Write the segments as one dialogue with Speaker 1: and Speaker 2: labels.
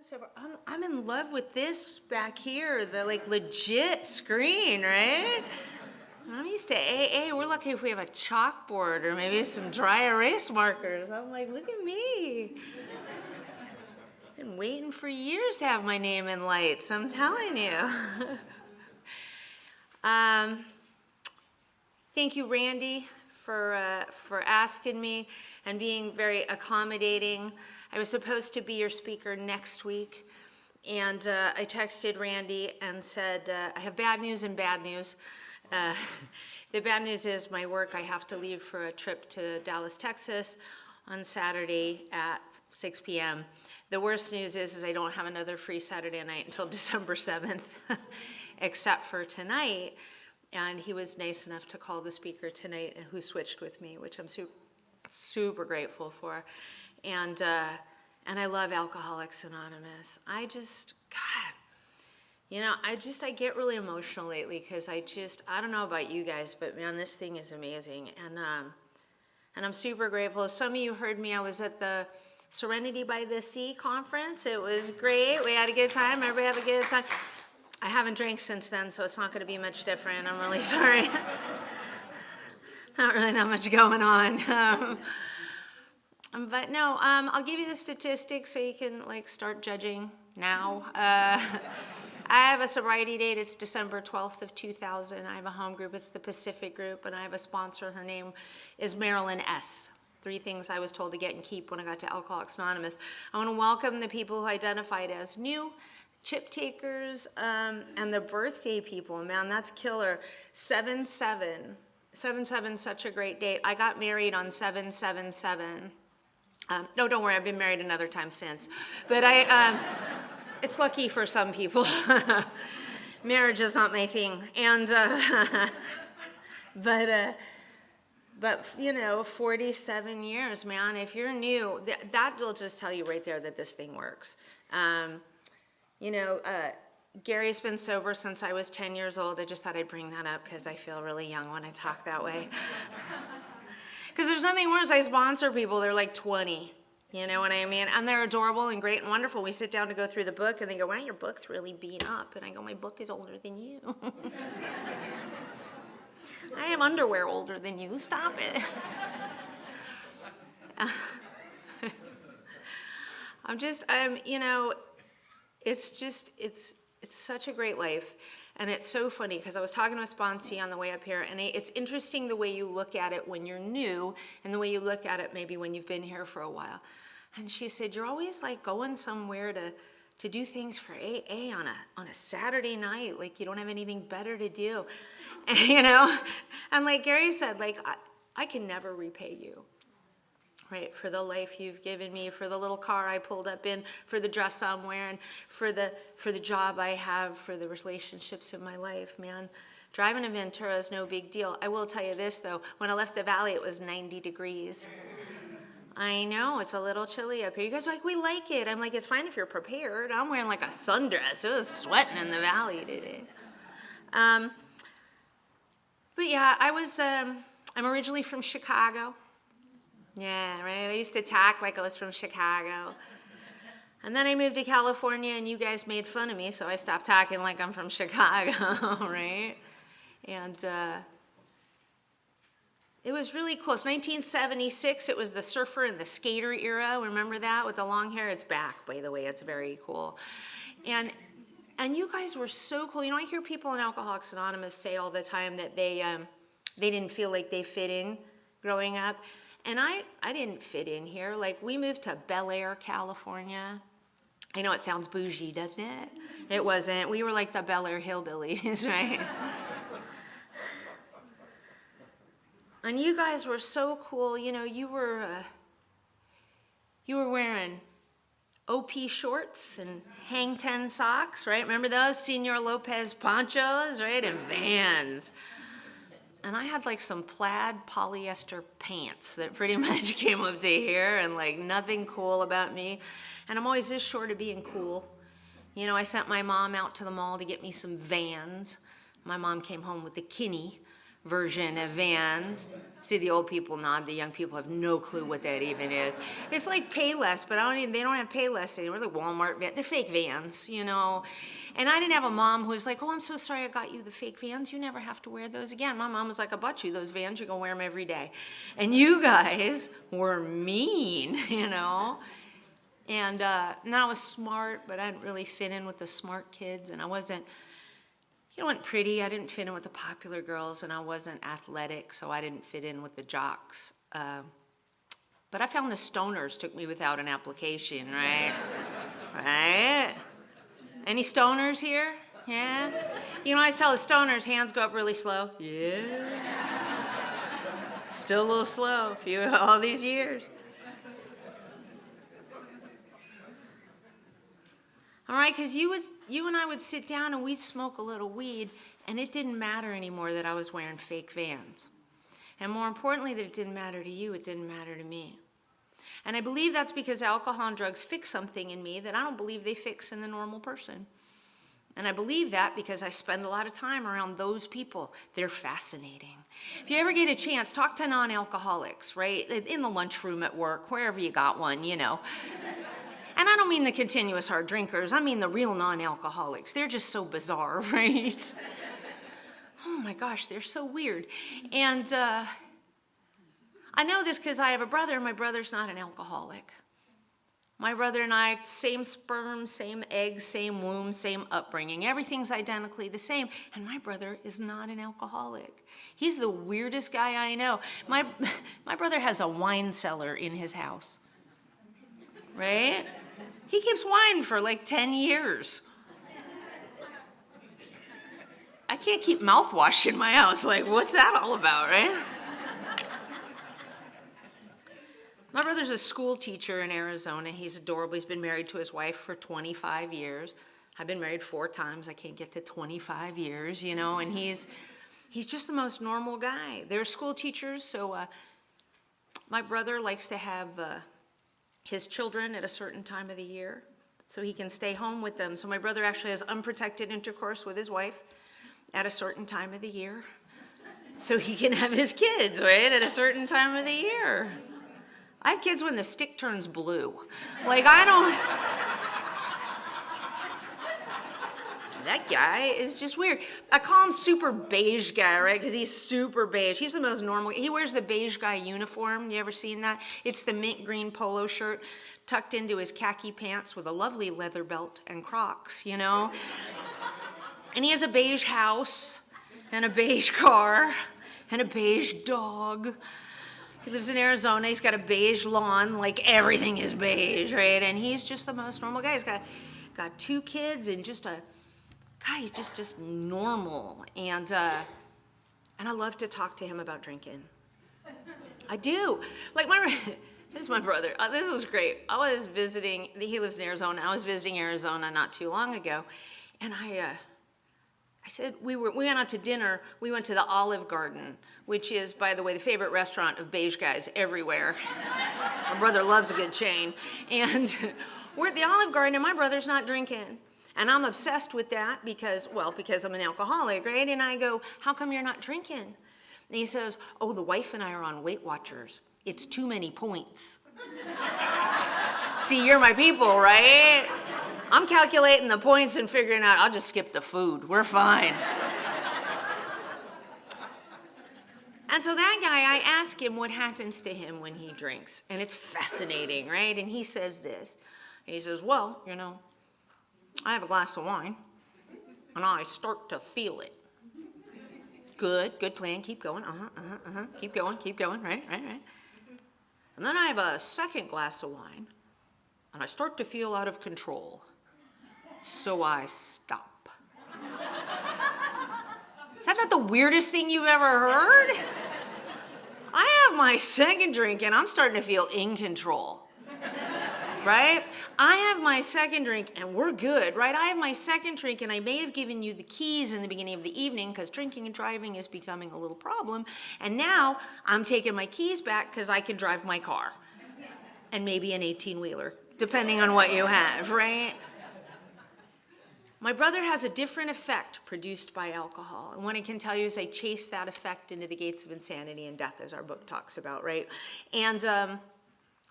Speaker 1: sober. I'm in love with this back here, the like legit screen, right? I'm used to AA. We're lucky if we have a chalkboard or maybe some dry erase markers. I'm like, look at me. Been waiting for years to have my name in lights, I'm telling you. Thank you, Randy, for asking me and being very accommodating. I was supposed to be your speaker next week, and I texted Randy and said, I have bad news and bad news. The bad news is my work, I have to leave for a trip to Dallas, Texas on Saturday at 6 p.m. The worst news is I don't have another free Saturday night until December 7th, except for tonight. And he was nice enough to call the speaker tonight who switched with me, which I'm super grateful for. And I love Alcoholics Anonymous. I get really emotional lately because I don't know about you guys, but man, this thing is amazing. And I'm super grateful. Some of you heard me, I was at the Serenity by the Sea conference. It was great. We had a good time. Everybody had a good time. I haven't drank since then, so it's not going to be much different. I'm really sorry. Not much going on. But no, I'll give you the statistics so you can like start judging now. I have a sobriety date. It's December 12th of 2000. I have a home group. It's the Pacific Group, and I have a sponsor. Her name is Marilyn S. 3 things I was told to get and keep when I got to Alcoholics Anonymous. I want to welcome the people who identified as new, chip takers, and the birthday people. Man, that's killer. 7/7. 7/7, such a great date. I got married on 7/7/7. No, don't worry, I've been married another time since. But it's lucky for some people. Marriage is not my thing. And, but you know, 47 years, man, if you're new, that'll just tell you right there that this thing works. Gary's been sober since I was 10 years old. I just thought I'd bring that up because I feel really young when I talk that way. Because there's nothing worse. I sponsor people, they're like 20. You know what I mean? And they're adorable and great and wonderful. We sit down to go through the book and they go, wow, your book's really beat up. And I go, my book is older than you. I have underwear older than you. Stop it. It's such a great life. And it's so funny because I was talking to a sponsee on the way up here, and it's interesting the way you look at it when you're new and the way you look at it maybe when you've been here for a while. And she said, you're always like going somewhere to do things for AA on a Saturday night, like you don't have anything better to do. And, and like Gary said, like I can never repay you. Right, for the life you've given me, for the little car I pulled up in, for the dress I'm wearing, for the job I have, for the relationships in my life, man. Driving to Ventura is no big deal. I will tell you this, though. When I left the valley, it was 90 degrees. I know, it's a little chilly up here. You guys are like, we like it. I'm like, it's fine if you're prepared. I'm wearing like a sundress. It was sweating in the valley today. But yeah, I'm originally from Chicago. Yeah, right. I used to talk like I was from Chicago. And then I moved to California and you guys made fun of me, so I stopped talking like I'm from Chicago, right? And it was really cool. It's 1976. It was the surfer and the skater era. Remember that with the long hair? It's back, by the way. It's very cool. And you guys were so cool. I hear people in Alcoholics Anonymous say all the time that they didn't feel like they fit in growing up. And I didn't fit in here. Like, we moved to Bel Air, California. I know it sounds bougie, doesn't it? It wasn't. We were like the Bel Air hillbillies, right? And you guys were so cool. You were wearing OP shorts and hang 10 socks, right? Remember those? Senor Lopez ponchos, right? And Vans. And I had like some plaid polyester pants that pretty much came up to here and like nothing cool about me. And I'm always this short of being cool. I sent my mom out to the mall to get me some Vans. My mom came home with the Kinney, version of Vans. See, the old people nod, the young people have no clue what that even is. It's like Payless, but they don't have Payless anymore. They're Walmart, they're fake Vans, you know. And I didn't have a mom who was like, oh, I'm so sorry I got you the fake Vans. You never have to wear those again. My mom was like, I bought you those Vans. You're going to wear them every day. And you guys were mean, you know. And I was smart, but I didn't really fit in with the smart kids. And I wasn't pretty. I didn't fit in with the popular girls. And I wasn't athletic, so I didn't fit in with the jocks. But I found the stoners took me without an application, right? Right? Any stoners here? Yeah? You know, I always tell the stoners, hands go up really slow. Yeah. Still a little slow all these years. All right, because you and I would sit down and we'd smoke a little weed, and it didn't matter anymore that I was wearing fake Vans. And more importantly, that it didn't matter to you, it didn't matter to me. And I believe that's because alcohol and drugs fix something in me that I don't believe they fix in the normal person. And I believe that because I spend a lot of time around those people. They're fascinating. If you ever get a chance, talk to non-alcoholics, right? In the lunchroom at work, wherever you got one, you know. And I don't mean the continuous hard drinkers. I mean the real non-alcoholics. They're just so bizarre, right? Oh my gosh, they're so weird. And I know this because I have a brother. My brother's not an alcoholic. My brother and I, same sperm, same eggs, same womb, same upbringing. Everything's identically the same. And my brother is not an alcoholic. He's the weirdest guy I know. My brother has a wine cellar in his house, right? He keeps wine for like 10 years. I can't keep mouthwash in my house. Like, what's that all about, right? My brother's a school teacher in Arizona. He's adorable. He's been married to his wife for 25 years. I've been married 4 times. I can't get to 25 years, you know, and he's just the most normal guy. They're school teachers, so my brother likes to have his children at a certain time of the year so he can stay home with them. So my brother actually has unprotected intercourse with his wife at a certain time of the year so he can have his kids, right, at a certain time of the year. I have kids when the stick turns blue. Like, that guy is just weird. I call him super beige guy, right? Because he's super beige. He's the most normal. He wears the beige guy uniform. You ever seen that? It's the mint green polo shirt tucked into his khaki pants with a lovely leather belt and Crocs, you know? And he has a beige house and a beige car and a beige dog. He lives in Arizona. He's got a beige lawn. Like, everything is beige, right? And he's just the most normal guy. He's got 2 kids and just he's just normal. And I love to talk to him about drinking. I do. Like, this is my brother. This was great. I was visiting, he lives in Arizona. I was visiting Arizona not too long ago. And I said, we went out to dinner. We went to the Olive Garden, which is, by the way, the favorite restaurant of beige guys everywhere. My brother loves a good chain. And we're at the Olive Garden, and my brother's not drinking. And I'm obsessed with that because I'm an alcoholic, right? And I go, how come you're not drinking? And he says, oh, the wife and I are on Weight Watchers. It's too many points. See, you're my people, right? I'm calculating the points and figuring out, I'll just skip the food. We're fine. And so that guy, I ask him what happens to him when he drinks. And it's fascinating, right? And he says this. And he says, well, you know, I have a glass of wine, and I start to feel it. Good plan. Keep going. Keep going. Right. And then I have a second glass of wine, and I start to feel out of control. So I stop. Is that not the weirdest thing you've ever heard? I have my second drink, and I'm starting to feel in control. Right? I have my second drink, and we're good, right? I have my second drink, and I may have given you the keys in the beginning of the evening because drinking and driving is becoming a little problem. And now I'm taking my keys back because I can drive my car. And maybe an 18-wheeler, depending on what you have, right? My brother has a different effect produced by alcohol. And what I can tell you is I chase that effect into the gates of insanity and death, as our book talks about, right? And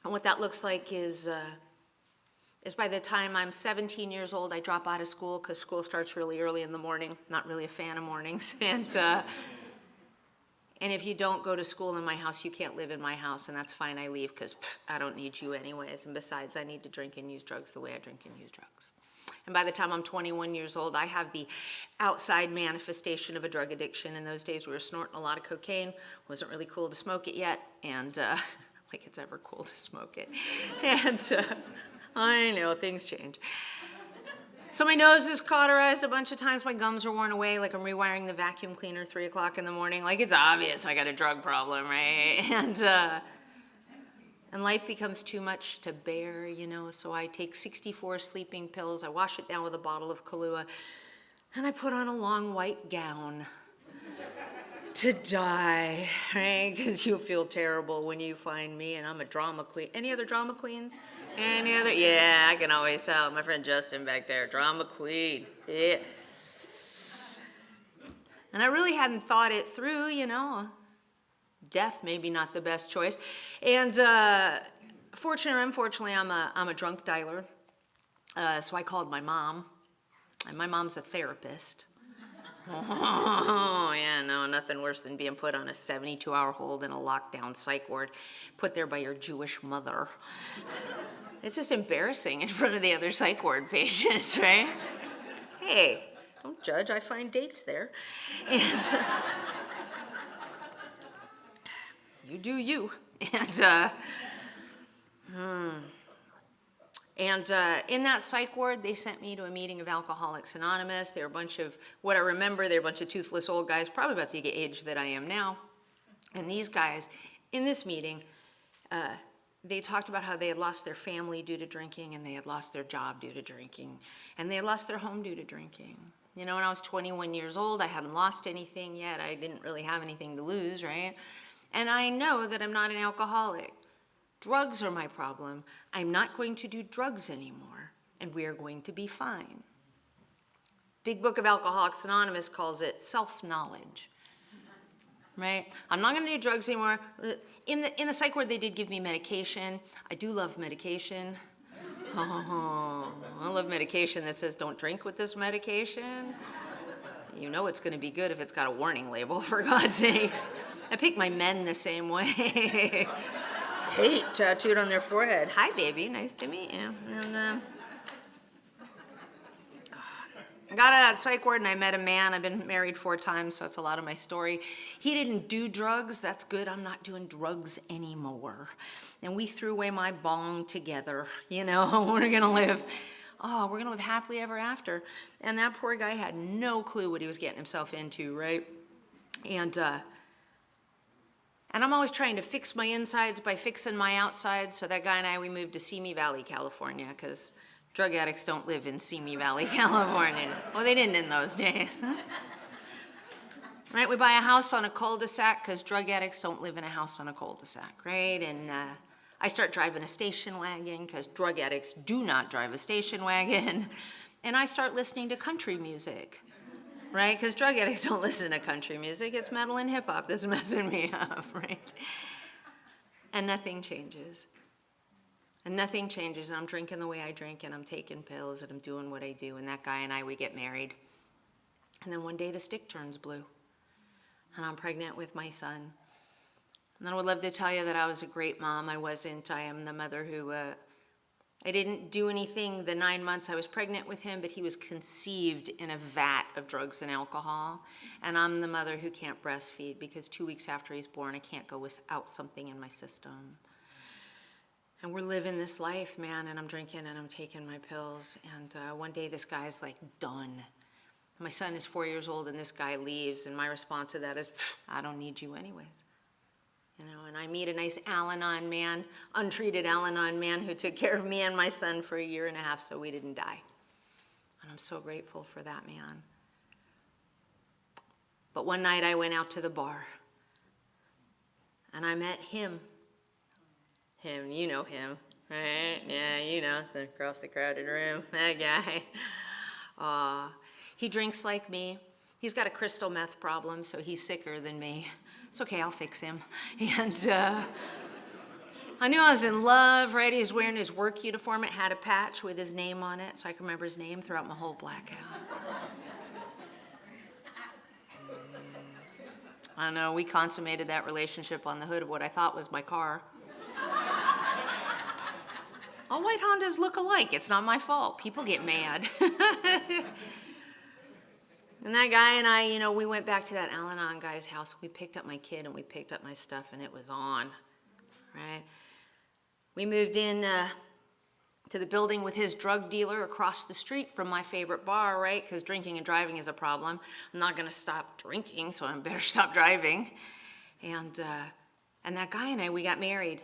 Speaker 1: what that looks like is by the time I'm 17 years old, I drop out of school because school starts really early in the morning. Not really a fan of mornings. And if you don't go to school in my house, you can't live in my house, and that's fine. I leave because I don't need you anyways. And besides, I need to drink and use drugs the way I drink and use drugs. And by the time I'm 21 years old, I have the outside manifestation of a drug addiction. In those days, we were snorting a lot of cocaine. Wasn't really cool to smoke it yet, and like it's ever cool to smoke it. And I know, things change. So my nose is cauterized a bunch of times. My gums are worn away, like I'm rewiring the vacuum cleaner 3 o'clock in the morning. Like it's obvious I got a drug problem, right? And life becomes too much to bear, you know. So I take 64 sleeping pills. I wash it down with a bottle of Kahlua, and I put on a long white gown to die, right? Because you'll feel terrible when you find me, and I'm a drama queen. Any other drama queens? Any other? Yeah, I can always tell. My friend Justin back there, drama queen. Yeah. And I really hadn't thought it through, you know. Death maybe not the best choice. And fortunately or unfortunately, I'm a drunk dialer. So I called my mom, and my mom's a therapist. Oh, yeah, no, nothing worse than being put on a 72-hour hold in a lockdown psych ward, put there by your Jewish mother. It's just embarrassing in front of the other psych ward patients, right? Hey, don't judge, I find dates there. And you do you. And in that psych ward, they sent me to a meeting of Alcoholics Anonymous. They were a bunch of, what I remember, they were a bunch of toothless old guys, probably about the age that I am now. And these guys, in this meeting, they talked about how they had lost their family due to drinking, and they had lost their job due to drinking, and they had lost their home due to drinking. You know, when I was 21 years old, I hadn't lost anything yet. I didn't really have anything to lose, right? And I know that I'm not an alcoholic. Drugs are my problem. I'm not going to do drugs anymore, and we are going to be fine. Big Book of Alcoholics Anonymous calls it self-knowledge, right? I'm not going to do drugs anymore. In the psych ward, they did give me medication. I do love medication. Oh, I love medication that says don't drink with this medication. You know it's going to be good if it's got a warning label, for God's sakes. I pick my men the same way. Hate tattooed on their forehead. Hi, baby. Nice to meet you. And I got out of that psych ward and I met a man. I've been married 4 times, so that's a lot of my story. He didn't do drugs. That's good. I'm not doing drugs anymore. And we threw away my bong together. You know, we're going to live happily ever after. And that poor guy had no clue what he was getting himself into, right? And I'm always trying to fix my insides by fixing my outsides. So that guy and I, we moved to Simi Valley, California, because drug addicts don't live in Simi Valley, California. Well, they didn't in those days. Right, we buy a house on a cul-de-sac because drug addicts don't live in a house on a cul-de-sac, right? And I start driving a station wagon because drug addicts do not drive a station wagon. And I start listening to country music, right? Because drug addicts don't listen to country music. It's metal and hip hop that's messing me up, right? And nothing changes. And nothing changes. And I'm drinking the way I drink, and I'm taking pills, and I'm doing what I do. And that guy and I, we get married. And then one day the stick turns blue. And I'm pregnant with my son. And I would love to tell you that I was a great mom. I wasn't. I am the mother who, I didn't do anything the 9 months I was pregnant with him, but he was conceived in a vat of drugs and alcohol. And I'm the mother who can't breastfeed because 2 weeks after he's born, I can't go without something in my system. And we're living this life, man, and I'm drinking and I'm taking my pills. And one day this guy's like, done. My son is 4 years old and this guy leaves. And my response to that is, I don't need you anyways. You know, and I meet a nice Al-Anon man, untreated Al-Anon man who took care of me and my son for 1.5 years so we didn't die. And I'm so grateful for that man. But one night I went out to the bar and I met him. Him, you know him, right? Yeah, you know, across the crowded room, that guy. He drinks like me. He's got a crystal meth problem, so he's sicker than me. It's okay, I'll fix him. And I knew I was in love, right? He's wearing his work uniform. It had a patch with his name on it, so I can remember his name throughout my whole blackout. I know, we consummated that relationship on the hood of what I thought was my car. All white Hondas look alike. It's not my fault. People get mad. And that guy and I, you know, we went back to that Al-Anon guy's house. We picked up my kid and we picked up my stuff, and it was on, right? We moved in to the building with his drug dealer across the street from my favorite bar, right? Because drinking and driving is a problem. I'm not going to stop drinking, so I better stop driving. And that guy and I, we got married.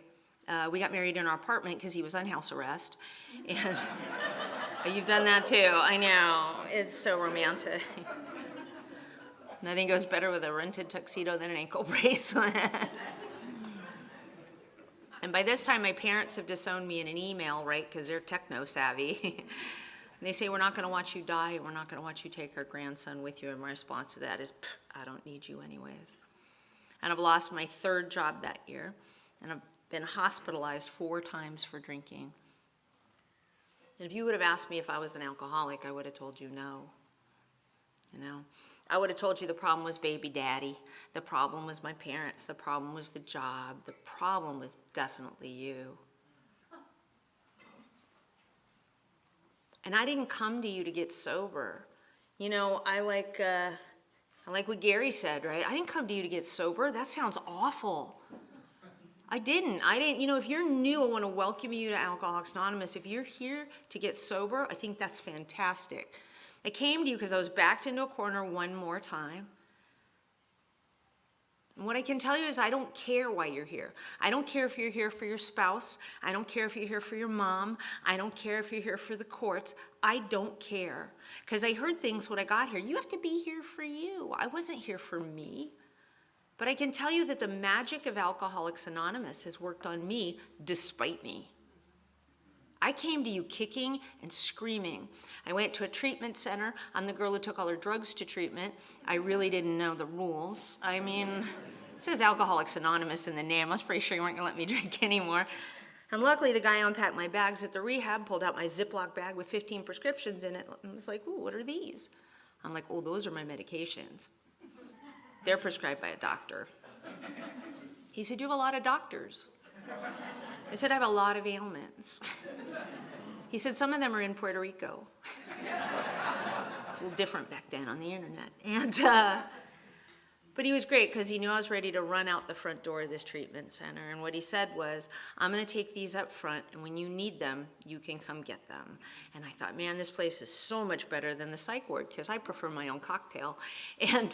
Speaker 1: We got married in our apartment because he was on house arrest. And you've done that too. I know. It's so romantic. Nothing goes better with a rented tuxedo than an ankle bracelet. And by this time, my parents have disowned me in an email, right, because they're techno-savvy. And they say, we're not going to watch you die, and we're not going to watch you take our grandson with you. And my response to that is, I don't need you anyways. And I've lost my third job that year, and I've been hospitalized 4 times for drinking. And if you would have asked me if I was an alcoholic, I would have told you no. You know, I would have told you the problem was baby daddy. The problem was my parents. The problem was the job. The problem was definitely you. And I didn't come to you to get sober. You know, I like what Gary said, right? I didn't come to you to get sober. That sounds awful. I didn't, you know, if you're new, I want to welcome you to Alcoholics Anonymous. If you're here to get sober, I think that's fantastic. I came to you because I was backed into a corner one more time. And what I can tell you is I don't care why you're here. I don't care if you're here for your spouse. I don't care if you're here for your mom. I don't care if you're here for the courts. I don't care. Because I heard things when I got here. You have to be here for you. I wasn't here for me. But I can tell you that the magic of Alcoholics Anonymous has worked on me despite me. I came to you kicking and screaming. I went to a treatment center. I'm the girl who took all her drugs to treatment. I really didn't know the rules. I mean, it says Alcoholics Anonymous in the name. I was pretty sure you weren't going to let me drink anymore. And luckily, the guy who unpacked my bags at the rehab pulled out my Ziploc bag with 15 prescriptions in it and was like, ooh, what are these? I'm like, oh, those are my medications. They're prescribed by a doctor. He said, you have a lot of doctors. I said, I have a lot of ailments. He said, some of them are in Puerto Rico. It's a little different back then on the internet. And, but he was great because he knew I was ready to run out the front door of this treatment center. And what he said was, I'm going to take these up front, and when you need them, you can come get them. And I thought, man, this place is so much better than the psych ward because I prefer my own cocktail. And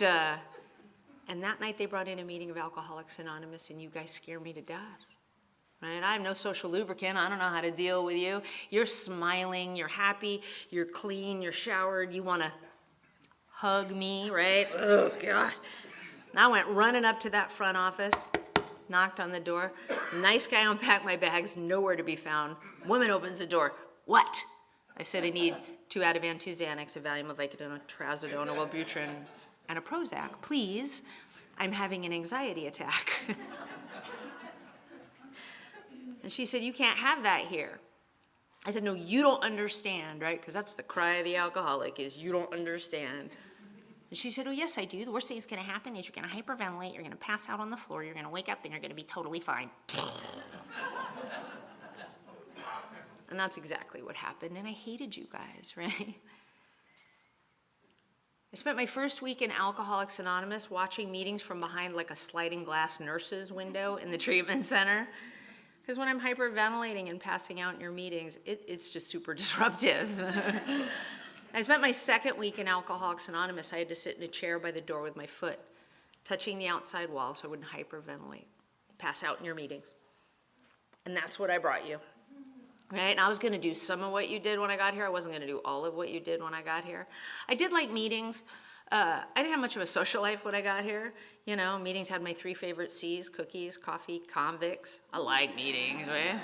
Speaker 1: that night they brought in a meeting of Alcoholics Anonymous, and you guys scared me to death. Right? I have no social lubricant. I don't know how to deal with you. You're smiling, you're happy, you're clean, you're showered, you want to hug me, right? Oh, God. And I went running up to that front office, knocked on the door. Nice guy unpacked my bags, nowhere to be found. Woman opens the door. What? I said, I need 2 Ativan, 2 Xanax, a Valium, a Vicodin, a Trazodone, a Wellbutrin, and a Prozac, please. I'm having an anxiety attack. And she said, you can't have that here. I said, no, you don't understand, right? Because that's the cry of the alcoholic is you don't understand. And she said, oh, yes, I do. The worst thing that's going to happen is you're going to hyperventilate, you're going to pass out on the floor, you're going to wake up, and you're going to be totally fine. And that's exactly what happened, and I hated you guys, right? I spent my first week in Alcoholics Anonymous watching meetings from behind like a sliding glass nurse's window in the treatment center. Because when I'm hyperventilating and passing out in your meetings, it's just super disruptive. I spent my second week in Alcoholics Anonymous. I had to sit in a chair by the door with my foot touching the outside wall so I wouldn't hyperventilate, pass out in your meetings. And that's what I brought you. Right? And I was going to do some of what you did when I got here. I wasn't going to do all of what you did when I got here. I did like meetings. I didn't have much of a social life when I got here. You know, meetings had my 3 favorite C's: cookies, coffee, convicts. I like meetings, right?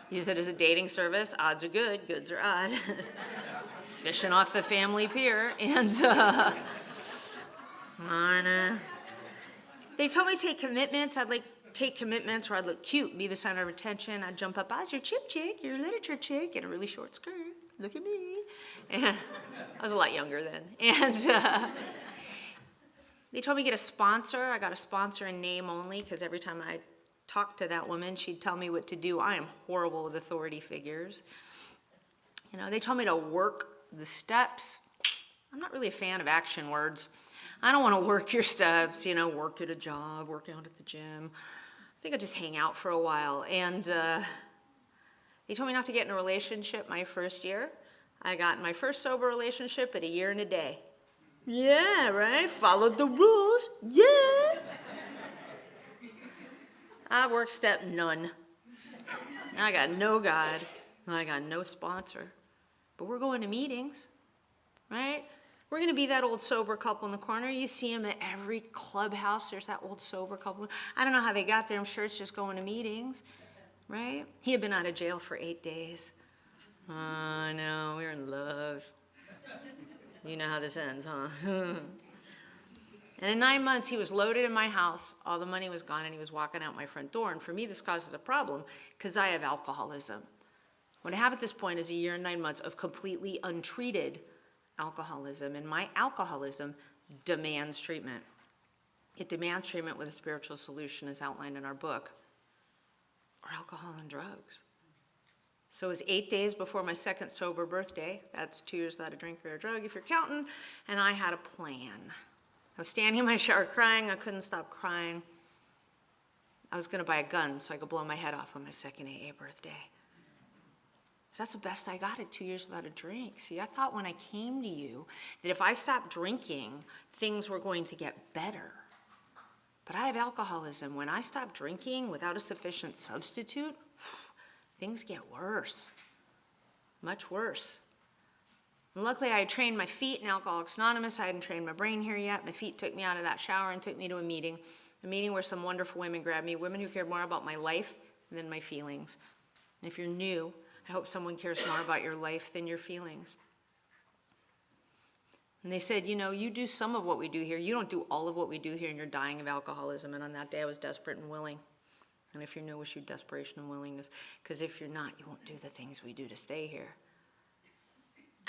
Speaker 1: Use it as a dating service. Odds are good, goods are odd. fishing off the family pier, and they told me to take commitments. I'd like take commitments where I'd look cute, be the center of attention. I'd jump up, I was your chip chick, your literature chick, in a really short skirt. Look at me. And I was a lot younger then. And they told me to get a sponsor. I got a sponsor in name only, because every time I talked to that woman, she'd tell me what to do. I am horrible with authority figures. You know, they told me to work the steps. I'm not really a fan of action words. I don't want to work your steps, you know, work at a job, work out at the gym. I think I'll just hang out for a while. And they told me not to get in a relationship my first year. I got in my first sober relationship at a year and a day. Yeah, right? Followed the rules. Yeah. I work step none. I got no God. I got no sponsor. But we're going to meetings, right? We're going to be that old sober couple in the corner. You see them at every clubhouse. There's that old sober couple. I don't know how they got there. I'm sure it's just going to meetings, right? He had been out of jail for 8 days. Oh, no, we're in love. You know how this ends, huh? And in 9 months, he was loaded in my house. All the money was gone, and he was walking out my front door. And for me, this causes a problem because I have alcoholism. What I have at this point is a year and 9 months of completely untreated alcoholism, and my alcoholism demands treatment. It demands treatment with a spiritual solution as outlined in our book, or alcohol and drugs. So it was 8 days before my second sober birthday. That's 2 years without a drink or a drug if you're counting, and I had a plan. I was standing in my shower crying. I couldn't stop crying. I was going to buy a gun so I could blow my head off on my second AA birthday. So that's the best I got at 2 years without a drink. See, I thought when I came to you that if I stopped drinking, things were going to get better. But I have alcoholism. When I stop drinking without a sufficient substitute, things get worse, much worse. And luckily, I had trained my feet in Alcoholics Anonymous. I hadn't trained my brain here yet. My feet took me out of that shower and took me to a meeting where some wonderful women grabbed me, women who cared more about my life than my feelings. And if you're new, I hope someone cares more about your life than your feelings. And they said, you know, you do some of what we do here. You don't do all of what we do here, and you're dying of alcoholism. And on that day, I was desperate and willing. And if you're new, wish you desperation and willingness. Because if you're not, you won't do the things we do to stay here.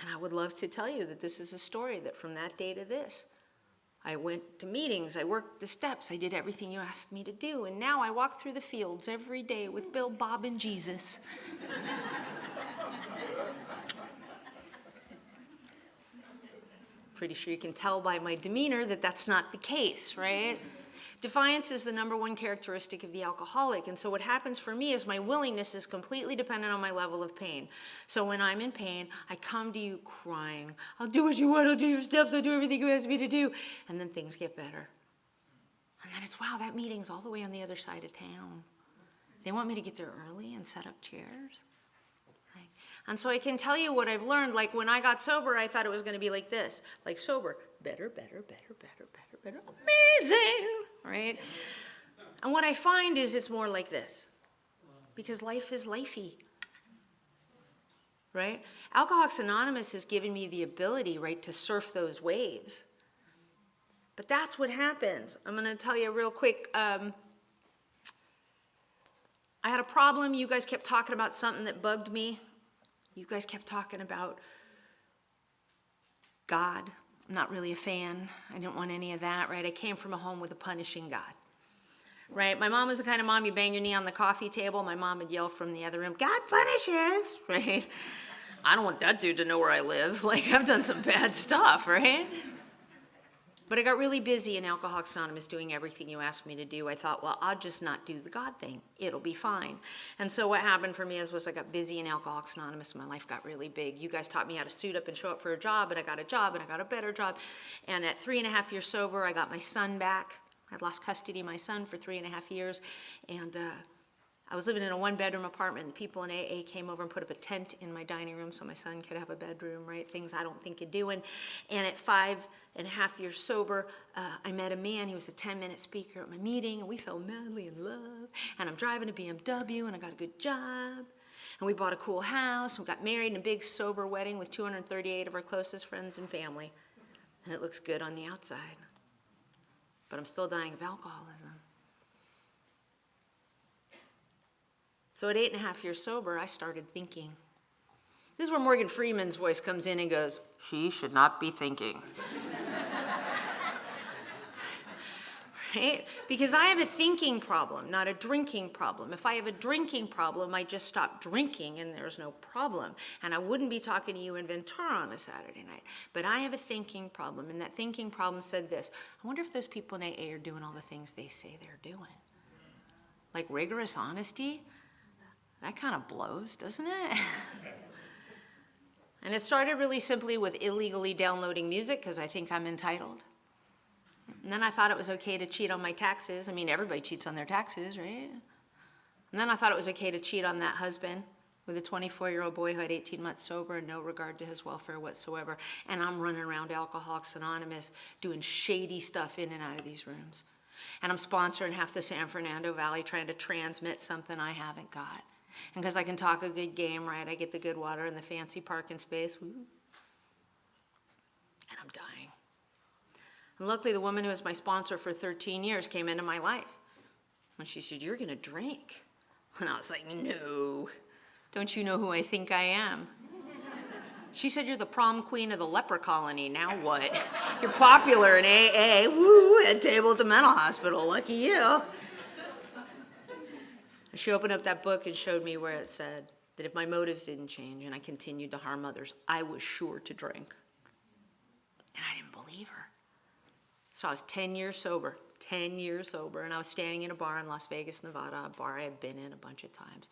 Speaker 1: And I would love to tell you that this is a story that from that day to this, I went to meetings, I worked the steps, I did everything you asked me to do, and now I walk through the fields every day with Bill, Bob, and Jesus. Pretty sure you can tell by my demeanor that that's not the case, right? Defiance is the number one characteristic of the alcoholic, and so what happens for me is my willingness is completely dependent on my level of pain. So when I'm in pain, I come to you crying. I'll do what you want, I'll do your steps, I'll do everything you ask me to do, and then things get better. And then it's, wow, that meeting's all the way on the other side of town. They want me to get there early and set up chairs. And so I can tell you what I've learned. Like when I got sober, I thought it was going to be like this. Like sober, better, better, better, better, better, better, amazing, right? And what I find is it's more like this. Because life is lifey, right? Alcoholics Anonymous has given me the ability, right, to surf those waves. But that's what happens. I'm going to tell you real quick. I had a problem. You guys kept talking about something that bugged me. You guys kept talking about God. I'm not really a fan. I didn't want any of that, right? I came from a home with a punishing God, right? My mom was the kind of mom, you bang your knee on the coffee table, my mom would yell from the other room, God punishes, right? I don't want that dude to know where I live. Like, I've done some bad stuff, right? But I got really busy in Alcoholics Anonymous doing everything you asked me to do. I thought, well, I'll just not do the God thing. It'll be fine. And so what happened for me was I got busy in Alcoholics Anonymous and my life got really big. You guys taught me how to suit up and show up for a job, and I got a job, and I got a better job. And at 3.5 years sober, I got my son back. I'd lost custody of my son for 3.5 years. And I was living in a one-bedroom apartment, and the people in AA came over and put up a tent in my dining room so my son could have a bedroom, right? Things I don't think of doing. And at 5.5 years sober, I met a man. He was a 10-minute speaker at my meeting, and we fell madly in love. And I'm driving a BMW, and I got a good job. And we bought a cool house, and we got married in a big sober wedding with 238 of our closest friends and family. And it looks good on the outside. But I'm still dying of alcoholism. So at 8.5 years sober, I started thinking. This is where Morgan Freeman's voice comes in and goes, she should not be thinking. Right? Because I have a thinking problem, not a drinking problem. If I have a drinking problem, I just stop drinking and there's no problem. And I wouldn't be talking to you in Ventura on a Saturday night. But I have a thinking problem, and that thinking problem said this: I wonder if those people in AA are doing all the things they say they're doing. Like rigorous honesty? That kind of blows, doesn't it? And it started really simply with illegally downloading music because I think I'm entitled. And then I thought it was okay to cheat on my taxes. I mean, everybody cheats on their taxes, right? And then I thought it was okay to cheat on that husband with a 24-year-old boy who had 18 months sober and no regard to his welfare whatsoever. And I'm running around Alcoholics Anonymous doing shady stuff in and out of these rooms. And I'm sponsoring half the San Fernando Valley trying to transmit something I haven't got. And because I can talk a good game, right, I get the good water and the fancy parking space. Woo. And I'm dying. And luckily, the woman who was my sponsor for 13 years came into my life. And she said, you're going to drink. And I was like, no. Don't you know who I think I am? She said, you're the prom queen of the leper colony. Now what? You're popular in AA. Woo, at table at the mental hospital. Lucky you. She opened up that book and showed me where it said that if my motives didn't change and I continued to harm others, I was sure to drink. And I didn't believe her. So I was 10 years sober, and I was standing in a bar in Las Vegas, Nevada, a bar I had been in a bunch of times,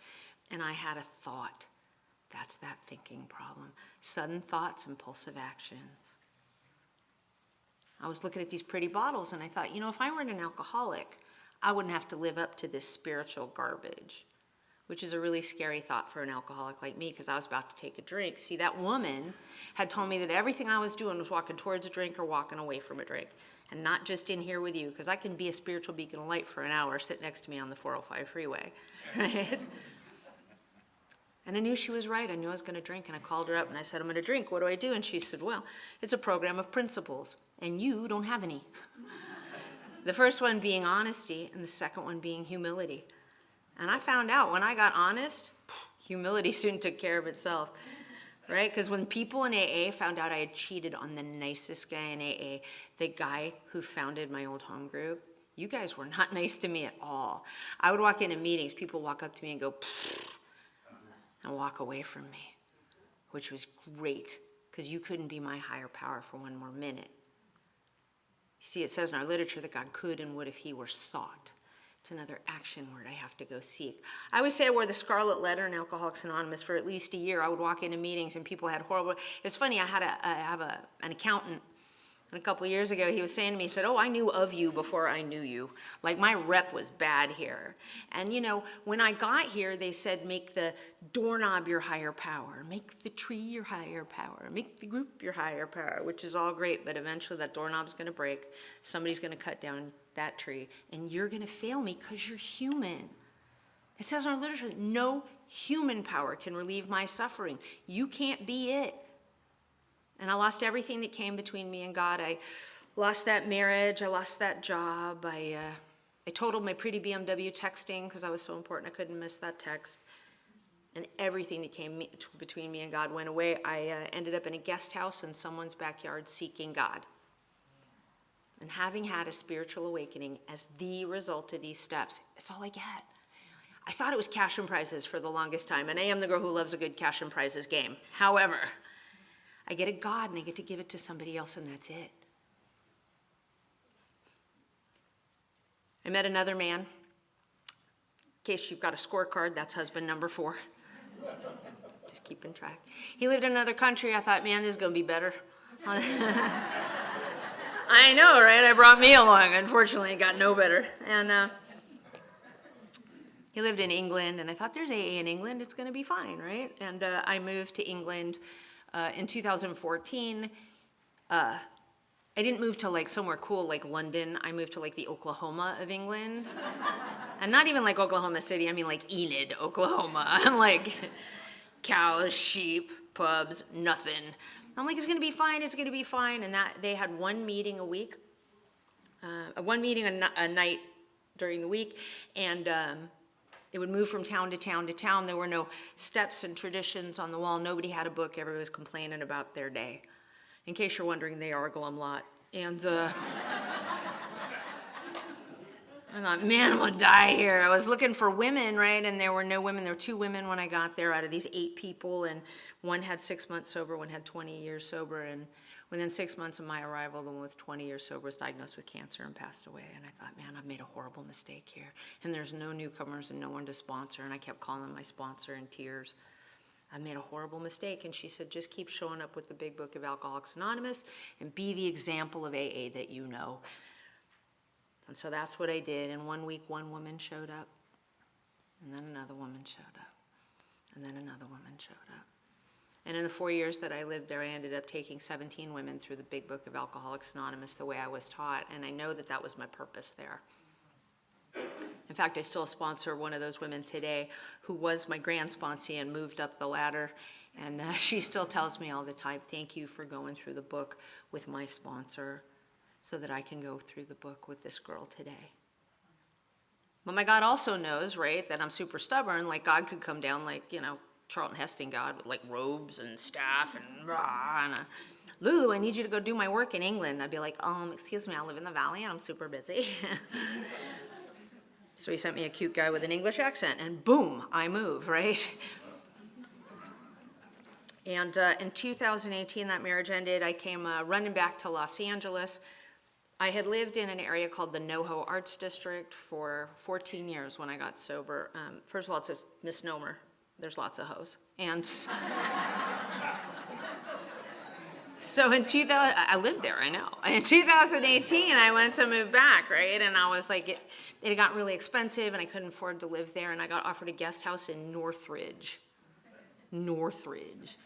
Speaker 1: and I had a thought. That's that thinking problem. Sudden thoughts, impulsive actions. I was looking at these pretty bottles, and I thought, you know, if I weren't an alcoholic, I wouldn't have to live up to this spiritual garbage, which is a really scary thought for an alcoholic like me, because I was about to take a drink. See, that woman had told me that everything I was doing was walking towards a drink or walking away from a drink, and not just in here with you, because I can be a spiritual beacon of light for an hour, sit next to me on the 405 freeway, right? And I knew she was right. I knew I was going to drink, and I called her up, and I said, I'm going to drink. What do I do? And she said, well, it's a program of principles, and you don't have any. The first one being honesty, and the second one being humility. And I found out when I got honest, humility soon took care of itself, right? Because when people in AA found out I had cheated on the nicest guy in AA, the guy who founded my old home group, you guys were not nice to me at all. I would walk into meetings, people walk up to me and go, and walk away from me, which was great, because you couldn't be my higher power for one more minute. You see, it says in our literature that God could and would if he were sought. It's another action word I have to go seek. I always say I wore the scarlet letter in Alcoholics Anonymous for at least a year. I would walk into meetings and people had horrible... It's funny, I have an accountant, and a couple of years ago he was saying to me, he said, oh, I knew of you before I knew you. Like, my rep was bad here. And, you know, when I got here, they said, make the doorknob your higher power, make the tree your higher power, make the group your higher power, which is all great, but eventually that doorknob's going to break, somebody's going to cut down that tree, and you're going to fail me because you're human. It says in our literature that no human power can relieve my suffering. You can't be it. And I lost everything that came between me and God. I lost that marriage. I lost that job. I totaled my pretty BMW texting because I was so important I couldn't miss that text. And everything that came between me and God went away. I ended up in a guest house in someone's backyard seeking God. And having had a spiritual awakening as the result of these steps, it's all I get. I thought it was cash and prizes for the longest time, and I am the girl who loves a good cash and prizes game. However, I get a God, and I get to give it to somebody else, and that's it. I met another man. In case you've got a scorecard, that's husband number 4. Just keeping track. He lived in another country. I thought, man, this is going to be better. I know, right? I brought me along. Unfortunately, it got no better. And he lived in England, and I thought, there's AA in England. It's going to be fine, right? And I moved to England in 2014. I didn't move to like somewhere cool like London. I moved to like the Oklahoma of England. And not even like Oklahoma City. I mean like Enid, Oklahoma. I'm like, Cows, sheep, pubs, nothing. I'm like, it's gonna be fine, it's gonna be fine. And that they had one meeting a week, one meeting a night during the week, and it would move from town to town to town. There were no steps and traditions on the wall. Nobody had a book. Everybody was complaining about their day. In case you're wondering, they are a glum lot. And I thought, man, I'm gonna die here. I was looking for women, right? And there were no women. There were 2 women when I got there out of these 8 people, and one had 6 months sober, one had 20 years sober, and within 6 months of my arrival, the one with 20 years sober was diagnosed with cancer and passed away. And I thought, man, I've made a horrible mistake here. And there's no newcomers and no one to sponsor, and I kept calling my sponsor in tears. I made a horrible mistake. And she said, just keep showing up with the big book of Alcoholics Anonymous and be the example of AA that you know. And so that's what I did. And one week, one woman showed up, and then another woman showed up, and then another woman showed up. And in the 4 years that I lived there, I ended up taking 17 women through the big book of Alcoholics Anonymous the way I was taught. And I know that that was my purpose there. In fact, I still sponsor one of those women today who was my grand sponsee and moved up the ladder. And she still tells me all the time, thank you for going through the book with my sponsor, so that I can go through the book with this girl today. But my God also knows, right, that I'm super stubborn. Like, God could come down like, Charlton Heston God with like robes and staff and rah, and Lulu, I need you to go do my work in England. I'd be like, excuse me, I live in the valley and I'm super busy. So he sent me a cute guy with an English accent, and boom, I move, right? And in 2018, that marriage ended. I came running back to Los Angeles. I had lived in an area called the NoHo Arts District for 14 years when I got sober. First of all, it's a misnomer. There's lots of hoes. And so in 2000, I lived there, I know. In 2018, I went to move back, right? And I was like, it had gotten really expensive and I couldn't afford to live there. And I got offered a guest house in Northridge. Northridge.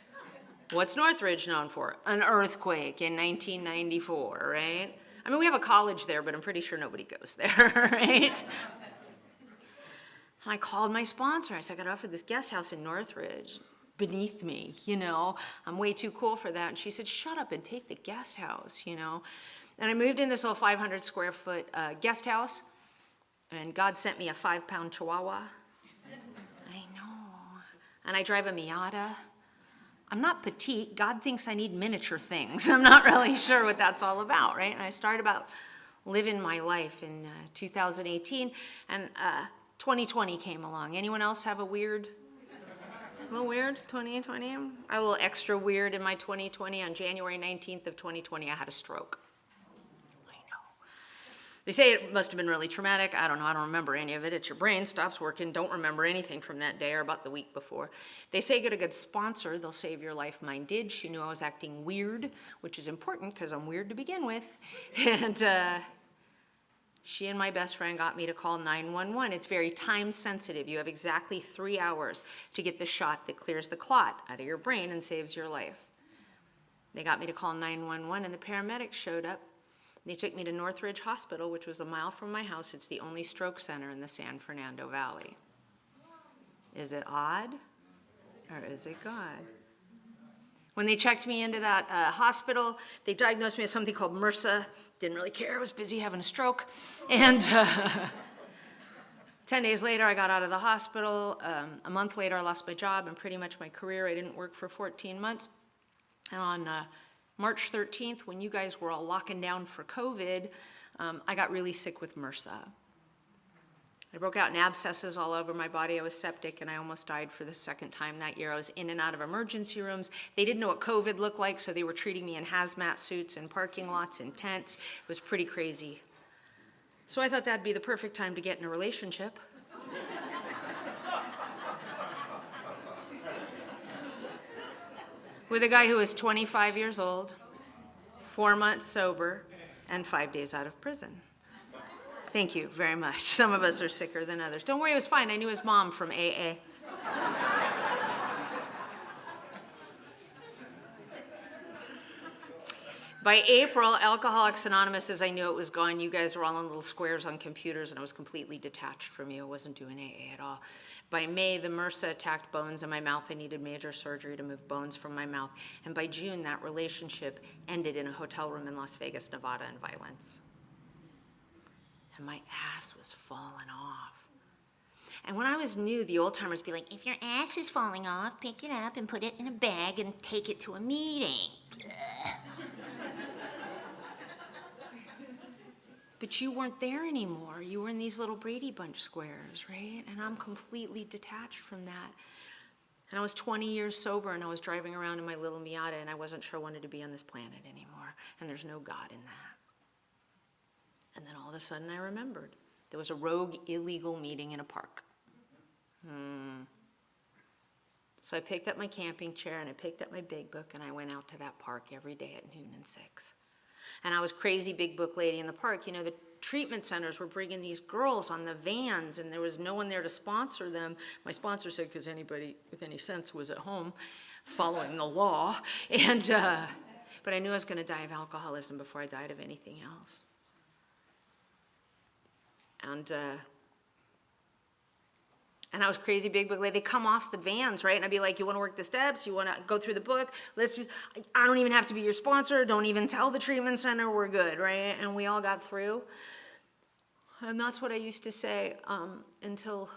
Speaker 1: What's Northridge known for? An earthquake in 1994, right? I mean, we have a college there, but I'm pretty sure nobody goes there, right? And I called my sponsor. I said, I got offered this guest house in Northridge, beneath me, I'm way too cool for that. And she said, shut up and take the guest house, And I moved in this little 500 square foot guest house, and God sent me a 5-pound Chihuahua. I know. And I drive a Miata. I'm not petite. God thinks I need miniature things. I'm not really sure what that's all about, right? And I started about living my life in 2018, and 2020 came along. Anyone else have a little weird 2020? A little extra weird in my 2020. On January 19th of 2020, I had a stroke. They say it must have been really traumatic. I don't know. I don't remember any of it. It's your brain stops working. Don't remember anything from that day or about the week before. They say get a good sponsor. They'll save your life. Mine did. She knew I was acting weird, which is important because I'm weird to begin with. And she and my best friend got me to call 911. It's very time sensitive. You have exactly 3 hours to get the shot that clears the clot out of your brain and saves your life. They got me to call 911, and the paramedics showed up. They took me to Northridge Hospital, which was a mile from my house. It's the only stroke center in the San Fernando Valley. Is it odd, or is it God? When they checked me into that hospital, they diagnosed me with something called MRSA. Didn't really care. I was busy having a stroke. And 10 days later, I got out of the hospital. A month later, I lost my job and pretty much my career. I didn't work for 14 months. And on March 13th, when you guys were all locking down for COVID, I got really sick with MRSA. I broke out in abscesses all over my body. I was septic, and I almost died for the second time that year. I was in and out of emergency rooms. They didn't know what COVID looked like, so they were treating me in hazmat suits and parking lots and tents. It was pretty crazy. So I thought that'd be the perfect time to get in a relationship. With a guy who was 25 years old, 4 months sober, and 5 days out of prison. Thank you very much. Some of us are sicker than others. Don't worry, it was fine. I knew his mom from AA. By April, Alcoholics Anonymous, as I knew it was gone, you guys were all in little squares on computers, and I was completely detached from you. I wasn't doing AA at all. By May, the MRSA attacked bones in my mouth. I needed major surgery to move bones from my mouth. And by June, that relationship ended in a hotel room in Las Vegas, Nevada, in violence. And my ass was falling off. And when I was new, the old timers be like, if your ass is falling off, pick it up and put it in a bag and take it to a meeting. But you weren't there anymore. You were in these little Brady Bunch squares, right? And I'm completely detached from that. And I was 20 years sober, and I was driving around in my little Miata, and I wasn't sure I wanted to be on this planet anymore. And there's no God in that. And then all of a sudden I remembered. There was a rogue illegal meeting in a park. So I picked up my camping chair, and I picked up my big book, and I went out to that park every day at noon and 6. And I was crazy big book lady in the park. You know, the treatment centers were bringing these girls on the vans, and there was no one there to sponsor them. My sponsor said, because anybody with any sense was at home following the law. And, but I knew I was going to die of alcoholism before I died of anything else. And I was crazy big book lady. They come off the vans, right? And I'd be like, you want to work the steps? You want to go through the book? I don't even have to be your sponsor. Don't even tell the treatment center. We're good, right? And we all got through. And that's what I used to say until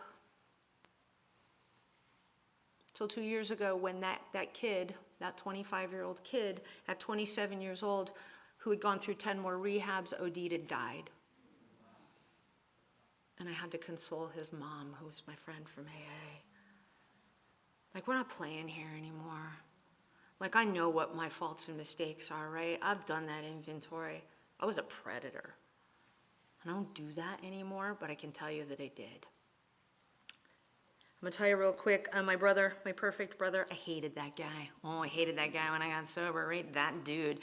Speaker 1: 2 years ago, when that kid, that 25-year-old kid at 27 years old, who had gone through 10 more rehabs, OD'd and died. And I had to console his mom, who was my friend from AA. Like, we're not playing here anymore. Like, I know what my faults and mistakes are, right? I've done that inventory. I was a predator. And I don't do that anymore, but I can tell you that I did. I'm gonna tell you real quick, my brother, my perfect brother, I hated that guy. Oh, I hated that guy when I got sober, right? That dude,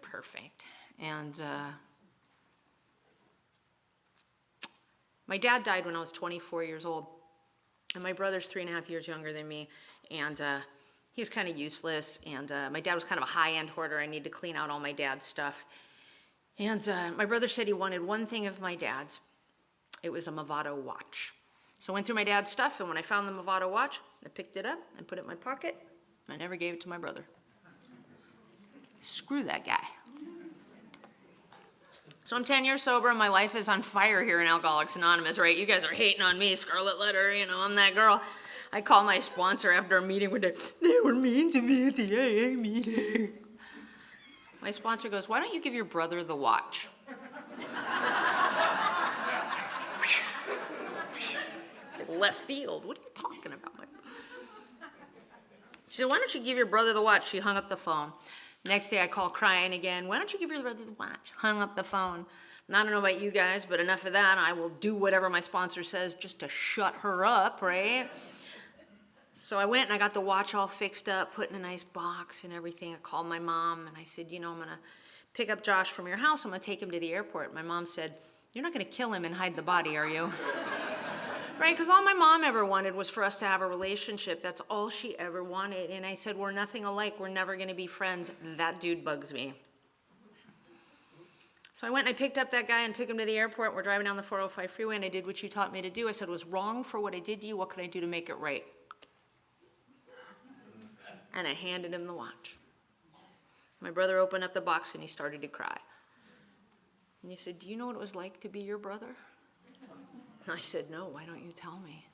Speaker 1: perfect. And my dad died when I was 24 years old, and my brother's 3.5 years younger than me, and he was kind of useless, and my dad was kind of a high-end hoarder. I needed to clean out all my dad's stuff. And my brother said he wanted one thing of my dad's. It was a Movado watch. So I went through my dad's stuff, and when I found the Movado watch, I picked it up and put it in my pocket. I never gave it to my brother. Screw that guy. So I'm 10 years sober, and my life is on fire here in Alcoholics Anonymous, right? You guys are hating on me, Scarlet Letter, you know, I'm that girl. I call my sponsor after a meeting with them. They were mean to me at the AA meeting. My sponsor goes, why don't you give your brother the watch? Left field, what are you talking about? She said, why don't you give your brother the watch? She hung up the phone. Next day I call crying again. Why don't you give your brother the watch? Hung up the phone. And I don't know about you guys, but enough of that. I will do whatever my sponsor says just to shut her up, right? So I went and I got the watch all fixed up, put in a nice box and everything. I called my mom and I said, you know, I'm going to pick up Josh from your house. I'm going to take him to the airport. My mom said, you're not going to kill him and hide the body, are you? Right, because all my mom ever wanted was for us to have a relationship. That's all she ever wanted. And I said, we're nothing alike. We're never going to be friends. That dude bugs me. So I went and I picked up that guy and took him to the airport. We're driving down the 405 freeway, and I did what you taught me to do. I said, it was wrong for what I did to you. What can I do to make it right? And I handed him the watch. My brother opened up the box, and he started to cry. And he said, do you know what it was like to be your brother? And I said, no, why don't you tell me?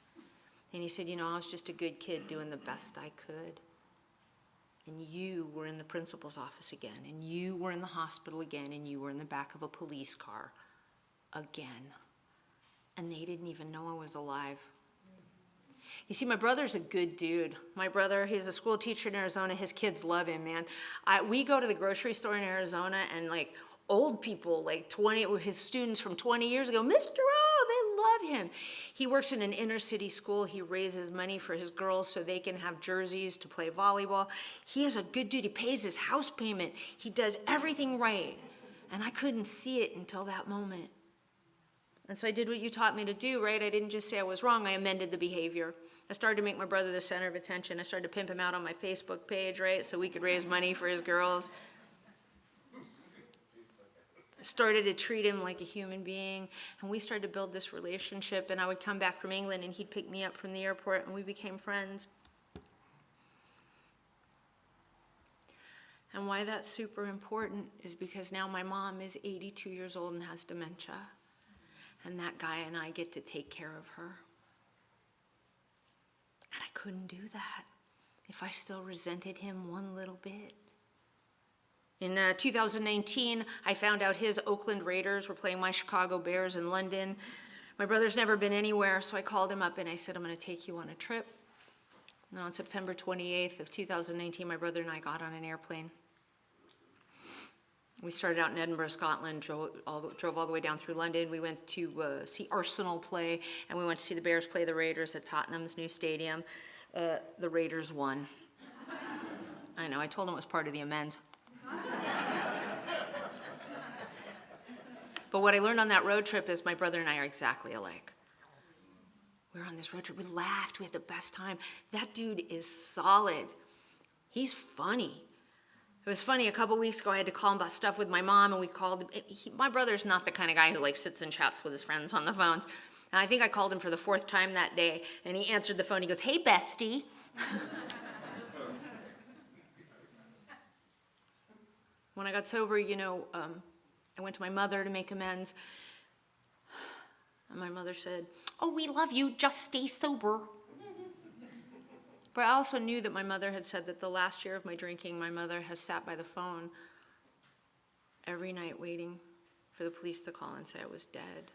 Speaker 1: And he said, you know, I was just a good kid doing the best I could. And you were in the principal's office again, and you were in the hospital again, and you were in the back of a police car again. And they didn't even know I was alive. You see, my brother's a good dude. My brother, he's a school teacher in Arizona. His kids love him, man. We go to the grocery store in Arizona, and like old people, like his students from 20 years ago, Mr. O, they love him. He works in an inner city school. He raises money for his girls so they can have jerseys to play volleyball. He is a good dude. He pays his house payment. He does everything right. And I couldn't see it until that moment. And so I did what you taught me to do, right? I didn't just say I was wrong. I amended the behavior. I started to make my brother the center of attention. I started to pimp him out on my Facebook page, right? So we could raise money for his girls. started to treat him like a human being, and we started to build this relationship, and I would come back from England and he'd pick me up from the airport and we became friends. And why that's super important is because now my mom is 82 years old and has dementia, and that guy and I get to take care of her. And I couldn't do that if I still resented him one little bit. In 2019, I found out his Oakland Raiders were playing my Chicago Bears in London. My brother's never been anywhere, so I called him up and I said, I'm going to take you on a trip. And on September 28th of 2019, my brother and I got on an airplane. We started out in Edinburgh, Scotland, drove all the way down through London. We went to see Arsenal play, and we went to see the Bears play the Raiders at Tottenham's new stadium. The Raiders won. I know, I told them it was part of the amends. But what I learned on that road trip is my brother and I are exactly alike. We were on this road trip, we laughed, we had the best time. That dude is solid. He's funny. It was funny, a couple weeks ago I had to call him about stuff with my mom, and we called him. My brother's not the kind of guy who like sits and chats with his friends on the phones. And I think I called him for the 4th time that day, and he answered the phone, he goes, hey bestie. When I got sober, I went to my mother to make amends. And my mother said, oh, we love you, just stay sober. But I also knew that my mother had said that the last year of my drinking, my mother has sat by the phone every night waiting for the police to call and say I was dead.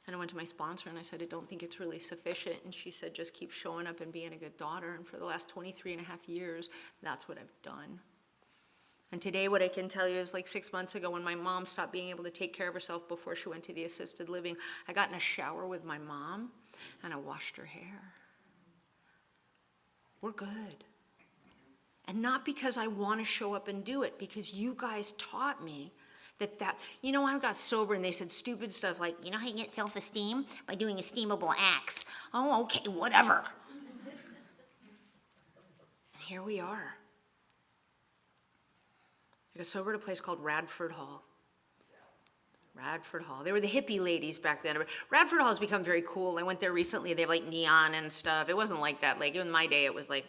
Speaker 1: And I went to my sponsor and I said, I don't think it's really sufficient. And she said, just keep showing up and being a good daughter. And for the last 23 and a half years, that's what I've done. And today what I can tell you is like 6 months ago when my mom stopped being able to take care of herself before she went to the assisted living, I got in a shower with my mom and I washed her hair. We're good. And not because I want to show up and do it, because you guys taught me that, I got sober and they said stupid stuff like, you know how you get self-esteem? By doing esteemable acts. Oh, okay, whatever. And here we are. I got sober at a place called Radford Hall. Radford Hall. They were the hippie ladies back then. Radford Hall has become very cool. I went there recently. They have like neon and stuff. It wasn't like that. Like in my day, it was like,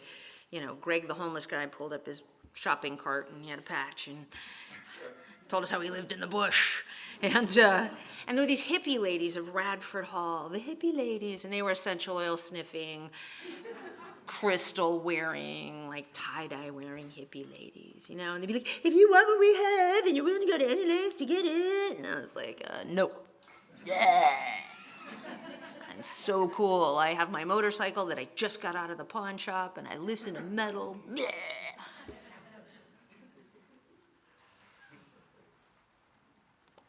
Speaker 1: Greg the homeless guy pulled up his shopping cart and he had a patch and told us how he lived in the bush. And there were these hippie ladies of Radford Hall, the hippie ladies, and they were essential oil sniffing, crystal wearing, like tie-dye wearing hippie ladies, and they'd be like, if you want what we have and you're willing to go to any length to get it, and I was like, no. I'm so cool. I have my motorcycle that I just got out of the pawn shop and I listen to metal.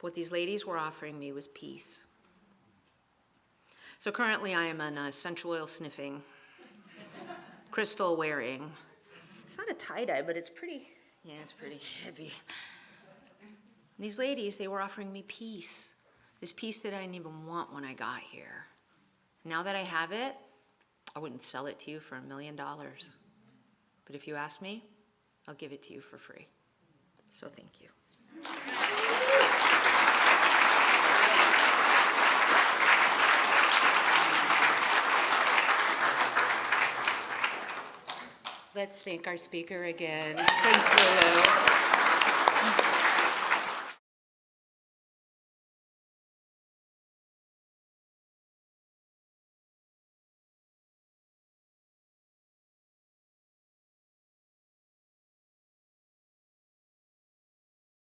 Speaker 1: What these ladies were offering me was peace. So currently I am an essential oil sniffing, crystal wearing. It's not a tie-dye, but it's pretty heavy. These ladies, they were offering me peace. This peace that I didn't even want when I got here. Now that I have it, I wouldn't sell it to you for $1 million. But if you ask me, I'll give it to you for free. So thank you. Let's thank our speaker again. Thanks, LuLu.